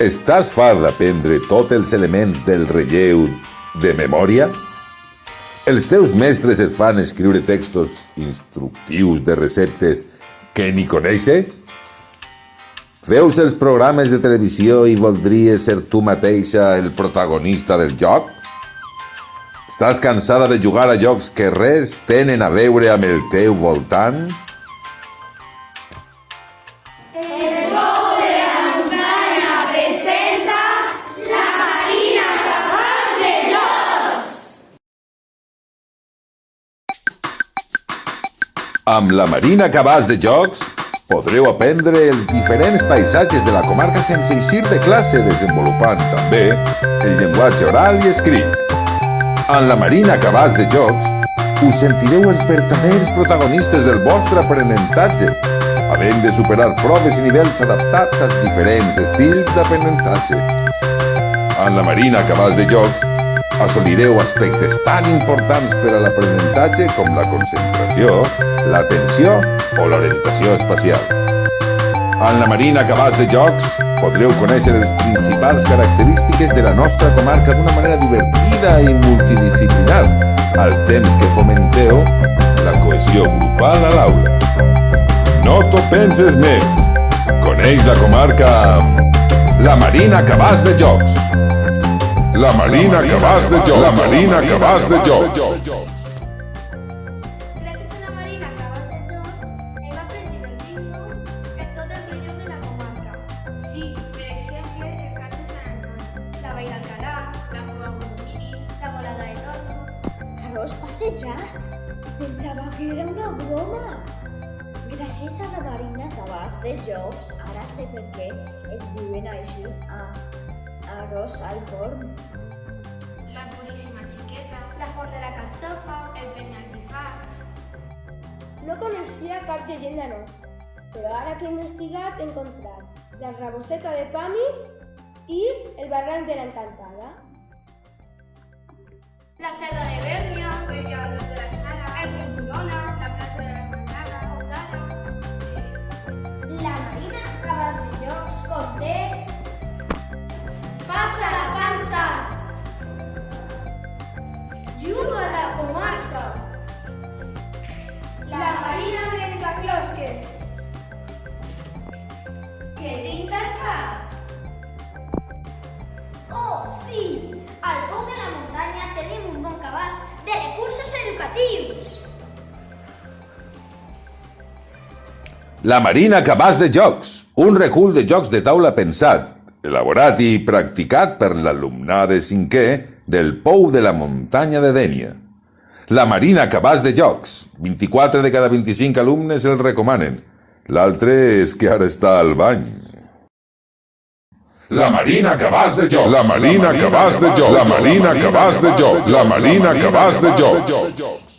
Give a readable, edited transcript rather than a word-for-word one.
Estàs fart d'aprendre tots els elements del relleu de memòria? Els teus mestres et fan escriure textos instructius de receptes que ni coneixes? Veus els programes de televisió i voldries ser tu mateixa el protagonista del joc? Estàs cansada de jugar a jocs que res tenen a veure amb el teu voltant? Amb la Marina Cabàs de Jocs podreu aprendre els diferents paisatges de la comarca sense eixir de classe, desenvolupant també el llenguatge oral i escrit. Amb la Marina Cabàs de Jocs us sentireu els verdaders protagonistes del vostre aprenentatge, havent de superar proves i nivells adaptats als diferents estils d'aprenentatge. Amb la Marina Cabàs de Jocs assolireu aspectes tan importants per a l'aprenentatge com la concentració, l'atenció o l'orientació espacial. En la Marina Cabàs de Jocs podreu conèixer les principals característiques de la nostra comarca d'una manera divertida i multidisciplinar, al temps que fomenteu la cohesió grupal a l'aula. No t'ho penses més! Coneix la comarca amb la Marina Cabàs de Jocs. La Marina Cabàs de Jocs. La Marina Cabàs de Jocs. Gràcies a la Marina Cabàs de Jocs hem après divertir-nos en tot el relleu de la comarca. Sí, per exemple, el Camp de Sant Antoni, la Vall d'Alcalà, la Cova Bonomini, la Volada de Tormos. Arròs passejat? Pensava que era una broma. Gràcies a la Marina Cabàs de Jocs, ara sé per què es diuen així a arròs al forn. La Puríssima Xiqueta, la Font de la Carxofa, el Penyaltifats. No coneixia cap llegenda nostra, però ara que he investigat he encontrat la Raboseta de Pamis i el barranc de l'Encantada. La Serra de Bèrnia, el Llavador de la Sala, el Riu Girona, la Platja de la Fontana, Ondara. La Marina Cabàs de Jocs conté Passa la pansa! Juga a la comarca! La Marina Trencaclosques! Què tinc al cap? Oh, sí! Al Pou de la Muntanya tenim un bon cabàs de recursos educatius. La Marina Cabàs de Jocs, un recull de jocs de taula pensat, elaborat i practicat per l'alumnat de 5è del Pou de la Muntanya de Dénia. La Marina Cabàs de Jocs, 24 de cada 25 alumnes el recomanen. L'altre és que ara està al bany. La Marina Cabàs de Jocs. La Marina Cabàs de Jocs. La Marina Cabàs de Jocs. La Marina Cabàs de Jocs.